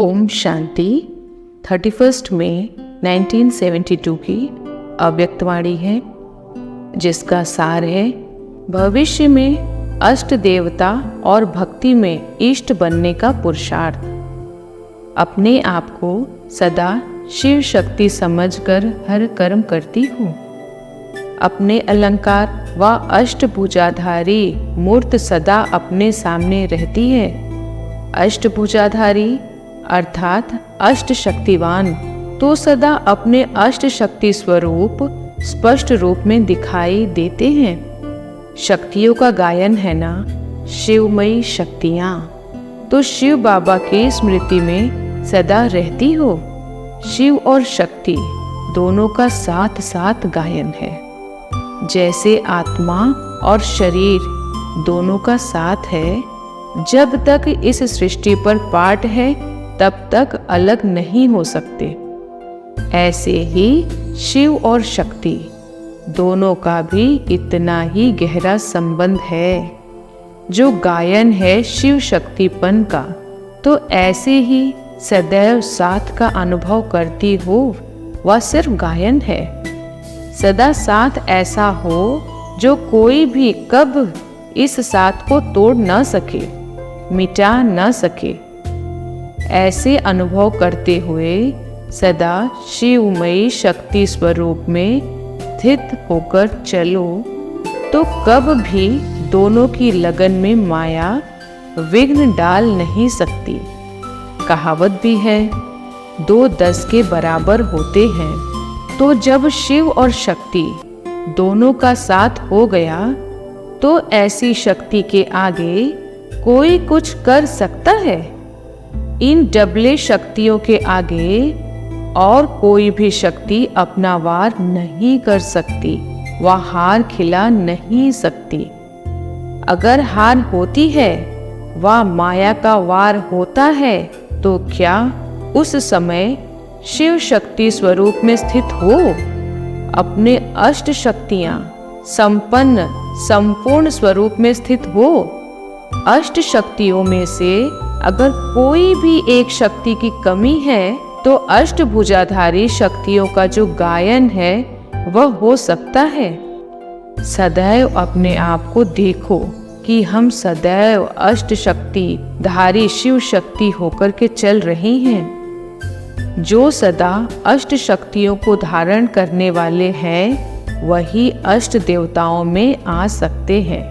ओम शांति। 31 मई 1972 की अव्यक्तवाणी है, जिसका सार है भविष्य में अष्ट देवता और भक्ति में इष्ट बनने का पुरुषार्थ। अपने आप को सदा शिव शक्ति समझकर हर कर्म करती हूँ। अपने अलंकार व अष्टभुजाधारी मूर्त सदा अपने सामने रहती है। अष्टभुजाधारी अर्थात अष्ट शक्तिवान तो सदा अपने अष्ट शक्ति स्वरूप स्पष्ट रूप में दिखाई देते हैं। शक्तियों का गायन है ना, शिवमयी शक्तियाँ, तो शिव बाबा की स्मृति में सदा रहती हो। शिव और शक्ति दोनों का साथ साथ गायन है। जैसे आत्मा और शरीर दोनों का साथ है, जब तक इस सृष्टि पर पार्ट है तब तक अलग नहीं हो सकते। ऐसे ही शिव और शक्ति दोनों का भी इतना ही गहरा संबंध है। जो गायन है शिव शक्तिपन का, तो ऐसे ही सदैव साथ का अनुभव करती हो, वह सिर्फ गायन है। सदा साथ ऐसा हो जो कोई भी कब इस साथ को तोड़ न सके, मिटा न सके। ऐसे अनुभव करते हुए सदा शिवमयी शक्ति स्वरूप में स्थित होकर चलो, तो कब भी दोनों की लगन में माया विघ्न डाल नहीं सकती। कहावत भी है, 2 10 के बराबर होते हैं। तो जब शिव और शक्ति दोनों का साथ हो गया, तो ऐसी शक्ति के आगे कोई कुछ कर सकता है? इन डबले शक्तियों के आगे और कोई भी शक्ति अपना वार नहीं कर सकती, वह हार खिला नहीं सकती। अगर हार होती है, वह माया का वार होता है, तो क्या उस समय शिव शक्ति स्वरूप में स्थित हो? अपने अष्ट शक्तियां संपन्न संपूर्ण स्वरूप में स्थित हो। अष्ट शक्तियों में से अगर कोई भी एक शक्ति की कमी है, तो अष्टभुजाधारी शक्तियों का जो गायन है वह हो सकता है। सदैव अपने आप को देखो कि हम सदैव अष्ट शक्ति धारी शिव शक्ति होकर के चल रही हैं। जो सदा अष्ट शक्तियों को धारण करने वाले हैं, वही अष्ट देवताओं में आ सकते हैं।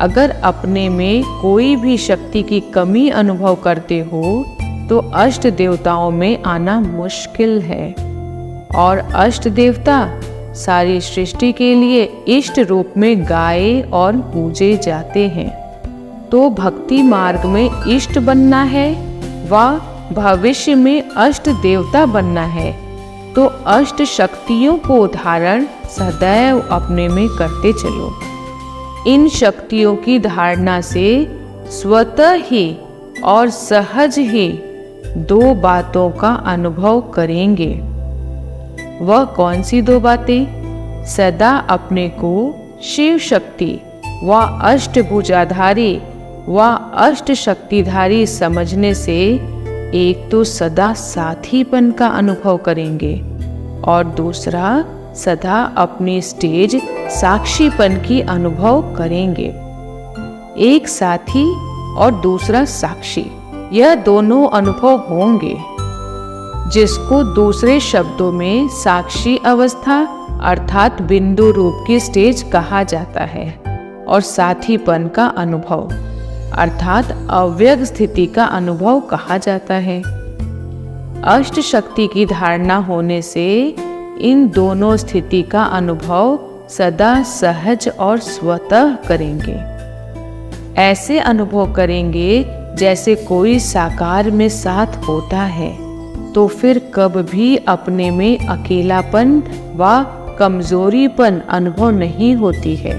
अगर अपने में कोई भी शक्ति की कमी अनुभव करते हो, तो अष्ट देवताओं में आना मुश्किल है। और अष्ट देवता सारी सृष्टि के लिए इष्ट रूप में गाए और पूजे जाते हैं। तो भक्ति मार्ग में इष्ट बनना है व भविष्य में अष्ट देवता बनना है, तो अष्ट शक्तियों को धारण सदैव अपने में करते चलो। इन शक्तियों की धारणा से स्वतः ही और सहज ही 2 बातों का अनुभव करेंगे। वह कौन सी 2 बातें? सदा अपने को शिव शक्ति व अष्टभुजाधारी व अष्ट शक्तिधारी समझने से एक तो सदा साथीपन का अनुभव करेंगे, और दूसरा सदा अपनी स्टेज साक्षीपन की अनुभव करेंगे। एक साथी और दूसरा साक्षी, यह दोनों अनुभव होंगे, जिसको दूसरे शब्दों में साक्षी अवस्था अर्थात बिंदु रूप की स्टेज कहा जाता है, और साथीपन का अनुभव अर्थात अव्यक्त स्थिति का अनुभव कहा जाता है। अष्ट शक्ति की धारणा होने से इन दोनों स्थिति का अनुभव सदा सहज और स्वतः करेंगे। ऐसे अनुभव करेंगे जैसे कोई साकार में साथ होता है, तो फिर कब भी अपने में अकेलापन व कमजोरीपन अनुभव नहीं होती है।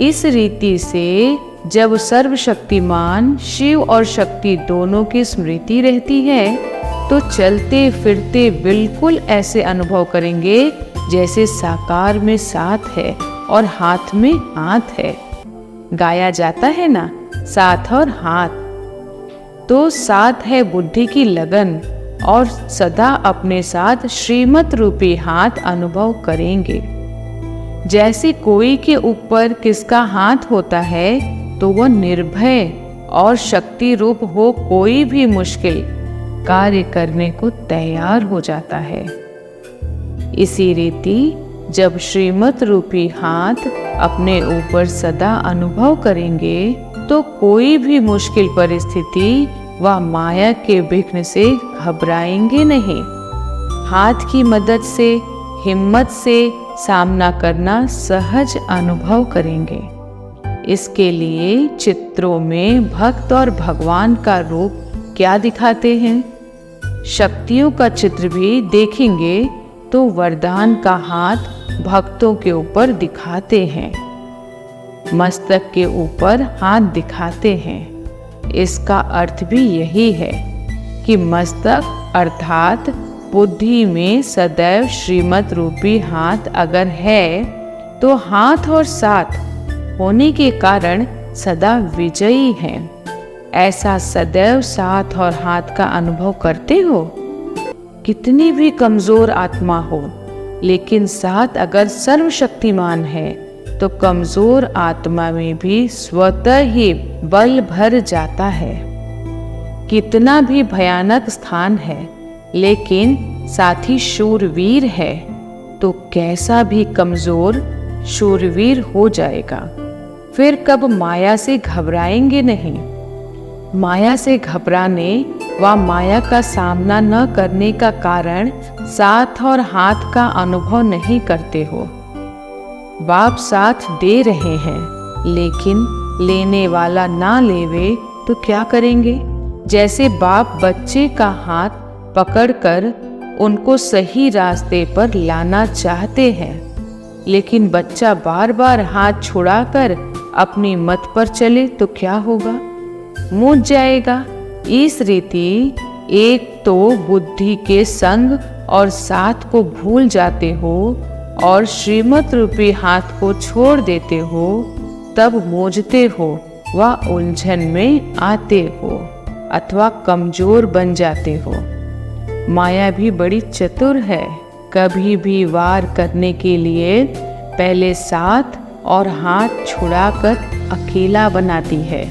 इस रीति से जब सर्वशक्तिमान शिव और शक्ति दोनों की स्मृति रहती है, तो चलते फिरते बिल्कुल ऐसे अनुभव करेंगे जैसे साकार में साथ है और हाथ में हाथ है। गाया जाता है ना, साथ और हाथ। तो साथ है बुद्धि की लगन और सदा अपने साथ श्रीमत रूपी हाथ अनुभव करेंगे। जैसे कोई के ऊपर किसका हाथ होता है तो वह निर्भय और शक्ति रूप हो कोई भी मुश्किल कार्य करने को तैयार हो जाता है। इसी रीति जब श्रीमत रूपी हाथ अपने ऊपर सदा अनुभव करेंगे तो कोई भी मुश्किल परिस्थिति व माया के विघ्न से घबराएंगे नहीं। हाथ की मदद से हिम्मत से सामना करना सहज अनुभव करेंगे। इसके लिए चित्रों में भक्त और भगवान का रूप क्या दिखाते हैं? शक्तियों का चित्र भी देखेंगे तो वरदान का हाथ भक्तों के ऊपर दिखाते हैं, मस्तक के ऊपर हाथ दिखाते हैं। इसका अर्थ भी यही है कि मस्तक अर्थात बुद्धि में सदैव श्रीमत रूपी हाथ अगर है तो हाथ और साथ होने के कारण सदा विजयी हैं। ऐसा सदैव साथ और हाथ का अनुभव करते हो? कितनी भी कमजोर आत्मा हो, लेकिन साथ अगर सर्वशक्तिमान है तो कमजोर आत्मा में भी स्वतः ही बल भर जाता है। कितना भी भयानक स्थान है लेकिन साथी शूरवीर है तो कैसा भी कमजोर शूरवीर हो जाएगा। फिर कब माया से घबराएंगे नहीं। माया से घबराने व माया का सामना न करने का कारण साथ और हाथ का अनुभव नहीं करते हो। बाप साथ दे रहे हैं लेकिन लेने वाला ना लेवे तो क्या करेंगे? जैसे बाप बच्चे का हाथ पकड़कर उनको सही रास्ते पर लाना चाहते हैं, लेकिन बच्चा बार बार हाथ छुड़ाकर अपनी मत पर चले तो क्या होगा? मुझ जाएगा। इस रीति एक तो बुद्धि के संग और साथ को भूल जाते हो और श्रीमत रूपी हाथ को छोड़ देते हो, तब मूझते हो व उलझन में आते हो अथवा कमजोर बन जाते हो। माया भी बड़ी चतुर है। कभी भी वार करने के लिए पहले साथ और हाथ छुड़ाकर अकेला बनाती है।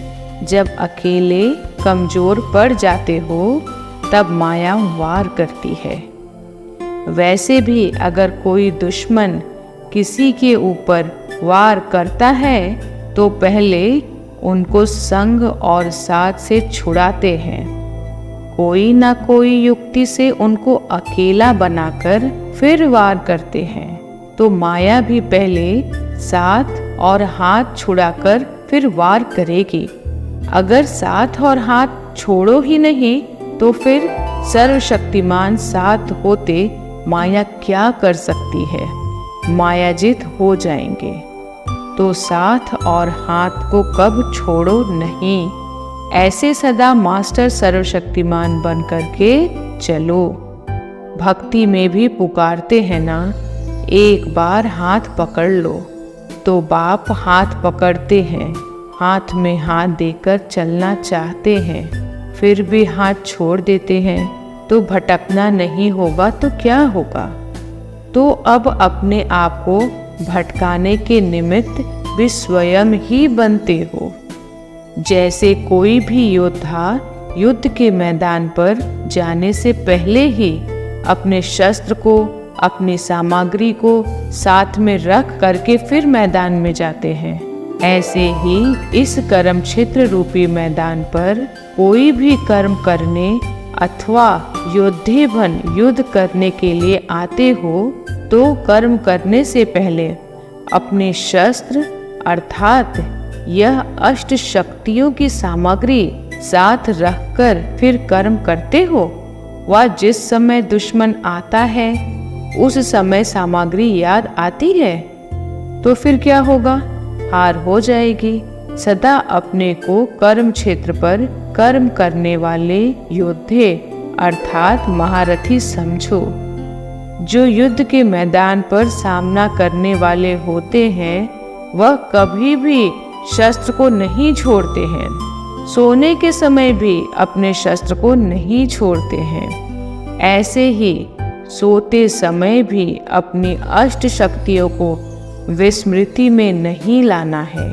जब अकेले कमजोर पड़ जाते हो तब माया वार करती है। वैसे भी अगर कोई दुश्मन किसी के ऊपर वार करता है तो पहले उनको संग और साथ से छुड़ाते हैं। कोई ना कोई युक्ति से उनको अकेला बनाकर फिर वार करते हैं। तो माया भी पहले साथ और हाथ छुड़ाकर फिर वार करेगी। अगर साथ और हाथ छोड़ो ही नहीं तो फिर सर्वशक्तिमान साथ होते माया क्या कर सकती है? मायाजित हो जाएंगे। तो साथ और हाथ को कब छोड़ो नहीं। ऐसे सदा मास्टर सर्वशक्तिमान बन करके चलो। भक्ति में भी पुकारते हैं ना, एक बार हाथ पकड़ लो। तो बाप हाथ पकड़ते हैं, हाथ में हाथ देकर चलना चाहते हैं, फिर भी हाथ छोड़ देते हैं। तो भटकना नहीं होगा तो क्या होगा? तो अब अपने आप को भटकाने के निमित्त भी स्वयं ही बनते हो। जैसे कोई भी योद्धा युद्ध के मैदान पर जाने से पहले ही अपने शस्त्र को, अपनी सामग्री को साथ में रख करके फिर मैदान में जाते हैं, ऐसे ही इस कर्म क्षेत्र रूपी मैदान पर कोई भी कर्म करने अथवा योद्धे बन युद्ध करने के लिए आते हो तो कर्म करने से पहले अपने शस्त्र अर्थात यह अष्ट शक्तियों की सामग्री साथ रखकर फिर कर्म करते हो। वह जिस समय दुश्मन आता है उस समय सामग्री याद आती है तो फिर क्या होगा? हार हो जाएगी। सदा अपने को कर्म क्षेत्र पर कर्म करने वाले योद्धे अर्थात महारथी समझो। जो युद्ध के मैदान पर सामना करने वाले होते हैं वह कभी भी शस्त्र को नहीं छोड़ते हैं। सोने के समय भी अपने शस्त्र को नहीं छोड़ते हैं। ऐसे ही सोते समय भी अपनी अष्ट शक्तियों को विस्मृति में नहीं लाना है,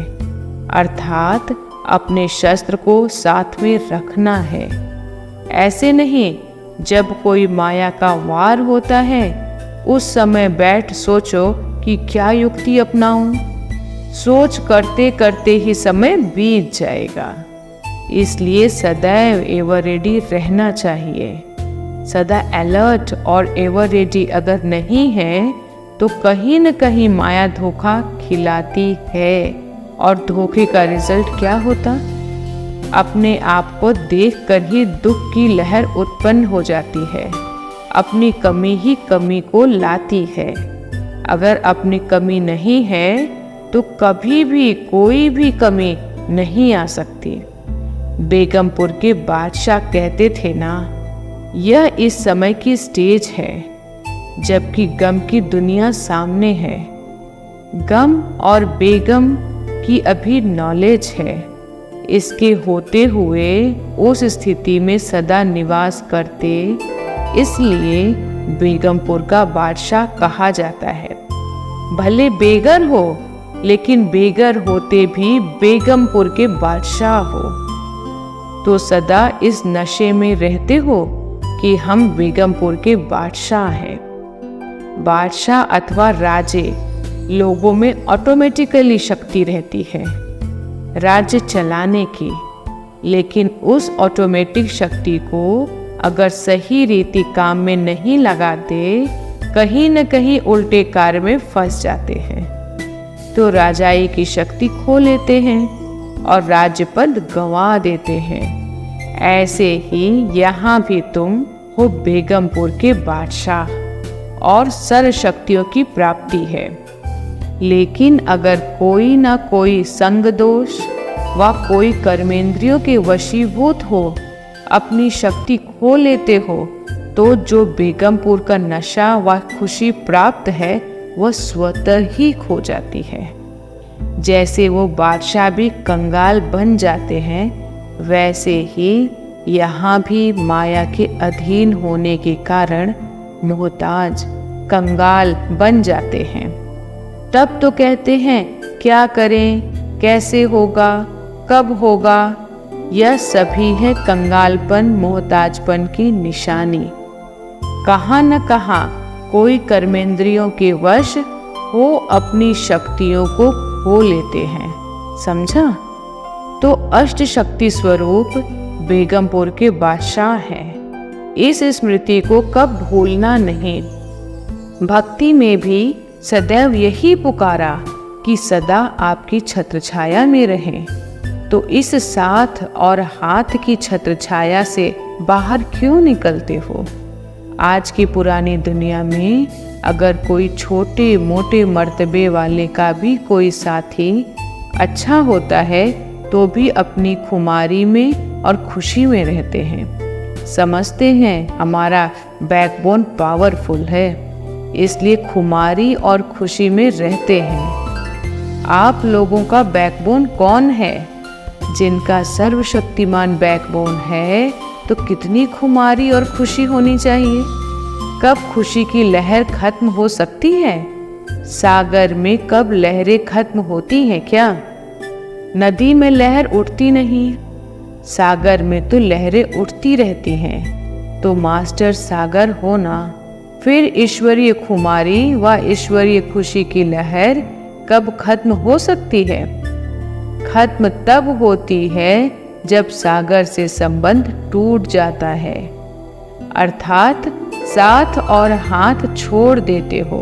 अर्थात अपने शस्त्र को साथ में रखना है। ऐसे नहीं, जब कोई माया का वार होता है उस समय बैठ सोचो कि क्या युक्ति अपनाऊं। सोच करते करते ही समय बीत जाएगा। इसलिए सदैव एवर रेडी रहना चाहिए। सदा अलर्ट और एवर रेडी अगर नहीं है तो कहीं न कहीं माया धोखा खिलाती है, और धोखे का रिजल्ट क्या होता? अपने आप को देखकर ही दुख की लहर उत्पन्न हो जाती है। अपनी कमी ही कमी को लाती है। अगर अपनी कमी नहीं है तो कभी भी कोई भी कमी नहीं आ सकती। बेगमपुर के बादशाह कहते थे ना, यह इस समय की स्टेज है, जबकि गम की दुनिया सामने है। गम और बेगम की अभी नॉलेज है। इसके होते हुए उस स्थिति में सदा निवास करते, इसलिए बेगमपुर का बादशाह कहा जाता है। भले बेगर हो, लेकिन बेगर होते भी बेगमपुर के बादशाह हो। तो सदा इस नशे में रहते हो कि हम बेगमपुर के बादशाह हैं। बादशाह अथवा राजे लोगों में ऑटोमेटिकली शक्ति रहती है राज्य चलाने की, लेकिन उस ऑटोमेटिक शक्ति को अगर सही रीति काम में नहीं लगाते, कहीं न कहीं उल्टे कार्य में फंस जाते हैं, तो राजाई की शक्ति खो लेते हैं और राज्य पद गंवा देते हैं। ऐसे ही यहाँ भी तुम हो बेगमपुर के बादशाह और सर्व शक्तियों की प्राप्ति है। लेकिन अगर कोई ना कोई संग दोष व कोई कर्मेंद्रियों के वशीभूत हो अपनी शक्ति खो लेते हो, तो जो बेगमपुर का नशा व खुशी प्राप्त है वह स्वतः ही खो जाती है। जैसे वो बादशाह भी कंगाल बन जाते हैं, वैसे ही यहाँ भी माया के अधीन होने के कारण मोहताज कंगाल बन जाते हैं। तब तो कहते हैं क्या करें, कैसे होगा, कब होगा। यह सभी है कंगालपन मोहताजपन की निशानी। कहाँ न कहाँ कोई कर्मेंद्रियों के वश हो अपनी शक्तियों को खो लेते हैं, समझा? तो अष्ट शक्ति स्वरूप बेगमपुर के बादशाह हैं। इस स्मृति को कब भूलना नहीं। भक्ति में भी सदैव यही पुकारा कि सदा आपकी छत्रछाया में रहें। तो इस साथ और हाथ की छत्रछाया से बाहर क्यों निकलते हो? आज की पुरानी दुनिया में अगर कोई छोटे मोटे मर्तबे वाले का भी कोई साथी अच्छा होता है तो भी अपनी खुमारी में और खुशी में रहते हैं। समझते हैं हमारा बैकबोन पावरफुल है, इसलिए खुमारी और खुशी में रहते हैं। आप लोगों का बैकबोन कौन है? जिनका सर्वशक्तिमान बैकबोन है तो कितनी खुमारी और खुशी होनी चाहिए। कब खुशी की लहर खत्म हो सकती है? सागर में कब लहरें खत्म होती हैं क्या? नदी में लहर उठती नहीं, सागर में तो लहरें उठती रहती हैं। तो मास्टर सागर होना, फिर ईश्वरीय खुमारी व ईश्वरीय खुशी की लहर कब खत्म हो सकती है? खत्म तब होती है जब सागर से संबंध टूट जाता है, अर्थात साथ और हाथ छोड़ देते हो,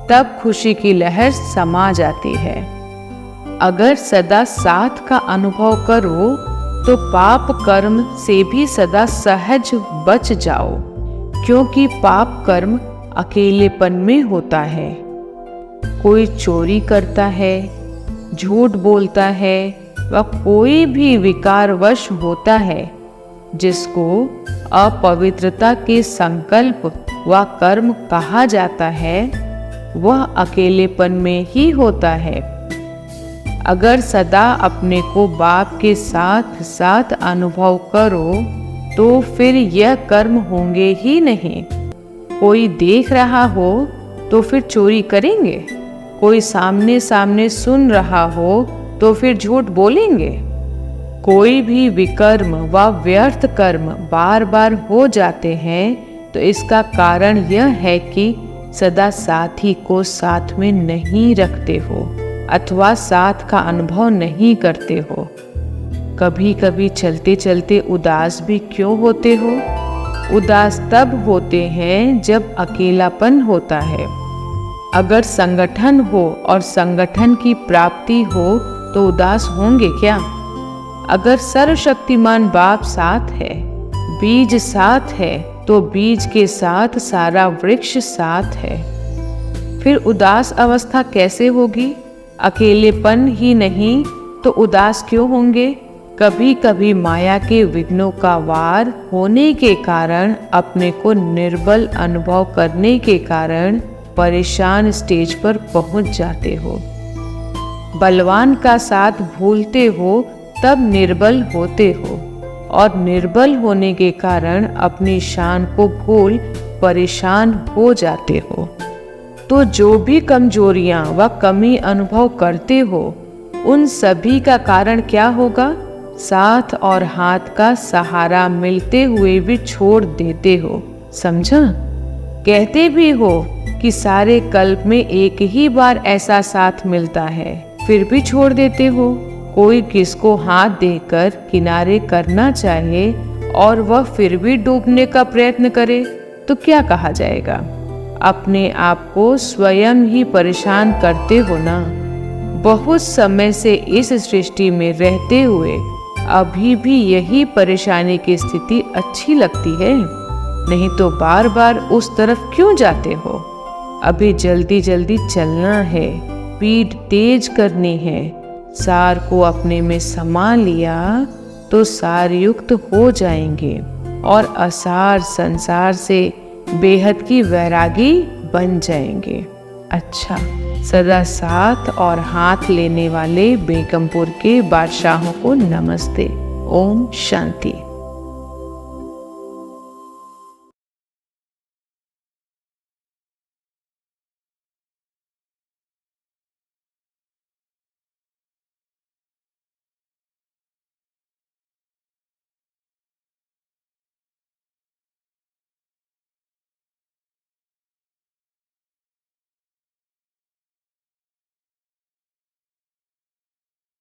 तब खुशी की लहर समा जाती है। अगर सदा साथ का अनुभव करो तो पाप कर्म से भी सदा सहज बच जाओ, क्योंकि पाप कर्म अकेलेपन में होता है। कोई चोरी करता है, झूठ बोलता है व कोई भी विकारवश होता है, जिसको अपवित्रता के संकल्प व कर्म कहा जाता है, वह अकेलेपन में ही होता है। अगर सदा अपने को बाप के साथ साथ अनुभव करो तो फिर यह कर्म होंगे ही नहीं। कोई देख रहा हो तो फिर चोरी करेंगे, कोई सामने सामने सुन रहा हो तो फिर झूठ बोलेंगे। कोई भी विकर्म व व्यर्थ कर्म बार बार हो जाते हैं तो इसका कारण यह है कि सदा साथी को साथ में नहीं रखते हो अथवा साथ का अनुभव नहीं करते हो। कभी कभी चलते चलते उदास भी क्यों होते हो? उदास तब होते हैं जब अकेलापन होता है। अगर संगठन हो और संगठन की प्राप्ति हो तो उदास होंगे क्या? अगर सर्वशक्तिमान बाप साथ है, बीज साथ है, तो बीज के साथ सारा वृक्ष साथ है। फिर उदास अवस्था कैसे होगी? अकेलेपन ही नहीं तो उदास क्यों होंगे? कभी कभी माया के विघ्नों का वार होने के कारण, अपने को निर्बल अनुभव करने के कारण परेशान स्टेज पर पहुंच जाते हो। बलवान का साथ भूलते हो तब निर्बल होते हो और निर्बल होने के कारण अपनी शान को भूल परेशान हो जाते हो। तो जो भी कमजोरियां व कमी अनुभव करते हो उन सभी का कारण क्या होगा? साथ और हाथ का सहारा मिलते हुए भी छोड़ देते हो। समझा? कहते भी हो कि सारे कल्प में एक ही बार ऐसा साथ मिलता है, फिर भी छोड़ देते हो। कोई किसको हाथ देकर किनारे करना चाहे और वह फिर भी डूबने का प्रयत्न करे तो क्या कहा जाएगा? अपने आप को स्वयं ही परेशान करते हो ना। बहुत समय से इस सृष्टि में रहते हुए अभी भी यही परेशानी की स्थिति अच्छी लगती है? नहीं तो बार बार उस तरफ क्यों जाते हो? अभी जल्दी जल्दी चलना है, स्पीड तेज करनी है। सार को अपने में समा लिया तो सार युक्त हो जाएंगे और असार संसार से बेहद की वैरागी बन जाएंगे। अच्छा, सदा साथ और हाथ लेने वाले बेगमपुर के बादशाहों को नमस्ते। ओम शांति।